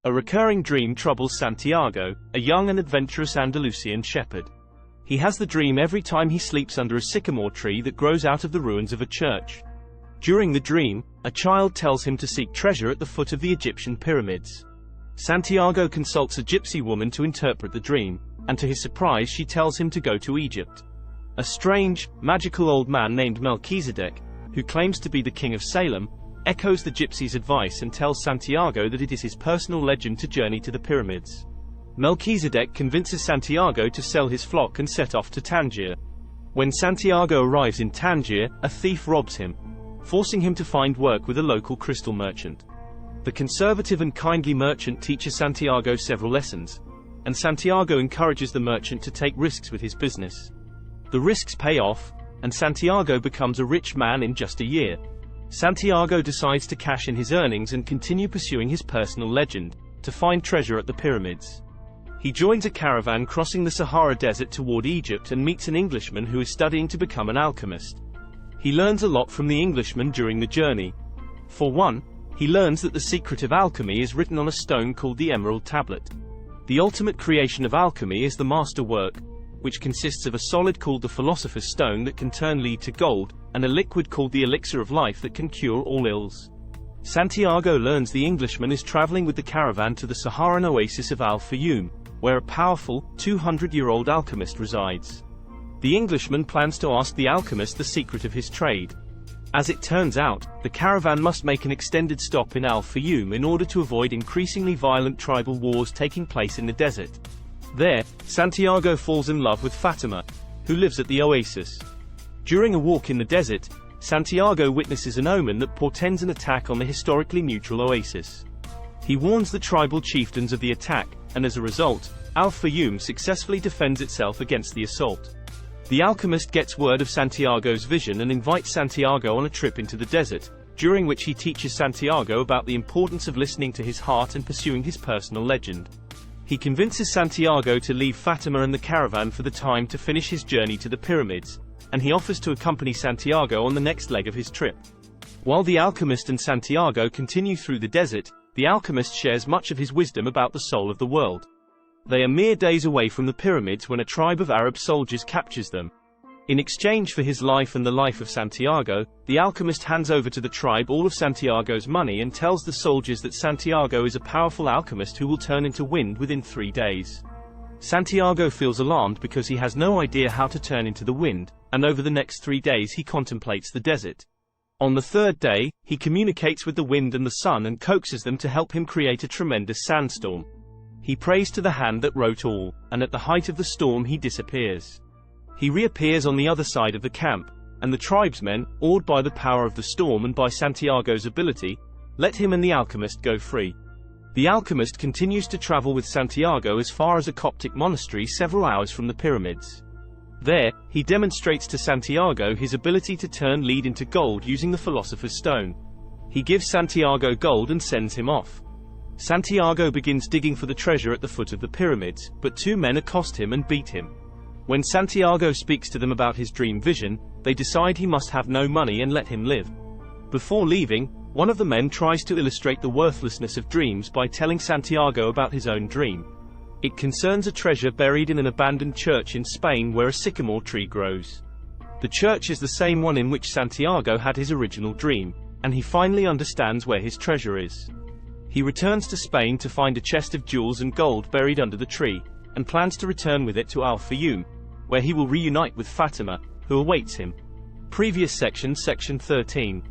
A recurring dream troubles Santiago, a young and adventurous Andalusian shepherd. He has the dream every time he sleeps under a sycamore tree that grows out of the ruins of a church. During the dream, a child tells him to seek treasure at the foot of the Egyptian pyramids. Santiago consults a gypsy woman to interpret the dream, and to his surprise she tells him to go to Egypt. A strange, magical old man named Melchizedek, who claims to be the king of Salem, echoes the gypsy's advice and tells Santiago that it is his personal legend to journey to the pyramids. Melchizedek convinces Santiago to sell his flock and set off to Tangier. When Santiago arrives in Tangier, a thief robs him, forcing him to find work with a local crystal merchant. The conservative and kindly merchant teaches Santiago several lessons, and Santiago encourages the merchant to take risks with his business. The risks pay off, and Santiago becomes a rich man in just a year. Santiago decides to cash in his earnings and continue pursuing his personal legend, to find treasure at the pyramids. He joins a caravan crossing the Sahara Desert toward Egypt and meets an Englishman who is studying to become an alchemist. He learns a lot from the Englishman during the journey. For one, he learns that the secret of alchemy is written on a stone called the Emerald Tablet. The ultimate creation of alchemy is the master work, which consists of a solid called the Philosopher's Stone that can turn lead to gold, and a liquid called the Elixir of Life that can cure all ills. Santiago learns the Englishman is traveling with the caravan to the Saharan oasis of Al-Fayoum, where a powerful, 200-year-old alchemist resides. The Englishman plans to ask the alchemist the secret of his trade. As it turns out, the caravan must make an extended stop in Al-Fayoum in order to avoid increasingly violent tribal wars taking place in the desert. There, Santiago falls in love with Fatima, who lives at the oasis. During a walk in the desert, Santiago witnesses an omen that portends an attack on the historically neutral oasis. He warns the tribal chieftains of the attack, and as a result, Al-Fayoum successfully defends itself against the assault. The alchemist gets word of Santiago's vision and invites Santiago on a trip into the desert, during which he teaches Santiago about the importance of listening to his heart and pursuing his personal legend. He convinces Santiago to leave Fatima and the caravan for the time to finish his journey to the pyramids, and he offers to accompany Santiago on the next leg of his trip. While the alchemist and Santiago continue through the desert, the alchemist shares much of his wisdom about the soul of the world. They are mere days away from the pyramids when a tribe of Arab soldiers captures them. In exchange for his life and the life of Santiago, the alchemist hands over to the tribe all of Santiago's money and tells the soldiers that Santiago is a powerful alchemist who will turn into wind within 3 days. Santiago feels alarmed because he has no idea how to turn into the wind, and over the next 3 days he contemplates the desert. On the 3rd day, he communicates with the wind and the sun and coaxes them to help him create a tremendous sandstorm. He prays to the hand that wrote all, and at the height of the storm he disappears. He reappears on the other side of the camp, and the tribesmen, awed by the power of the storm and by Santiago's ability, let him and the alchemist go free. The alchemist continues to travel with Santiago as far as a Coptic monastery several hours from the pyramids. There, he demonstrates to Santiago his ability to turn lead into gold using the Philosopher's Stone. He gives Santiago gold and sends him off. Santiago begins digging for the treasure at the foot of the pyramids, but 2 men accost him and beat him. When Santiago speaks to them about his dream vision, they decide he must have no money and let him live. Before leaving, one of the men tries to illustrate the worthlessness of dreams by telling Santiago about his own dream. It concerns a treasure buried in an abandoned church in Spain where a sycamore tree grows. The church is the same one in which Santiago had his original dream, and he finally understands where his treasure is. He returns to Spain to find a chest of jewels and gold buried under the tree, and plans to return with it to Al-Fayoum, where he will reunite with Fatima, who awaits him. Previous section, Section 13.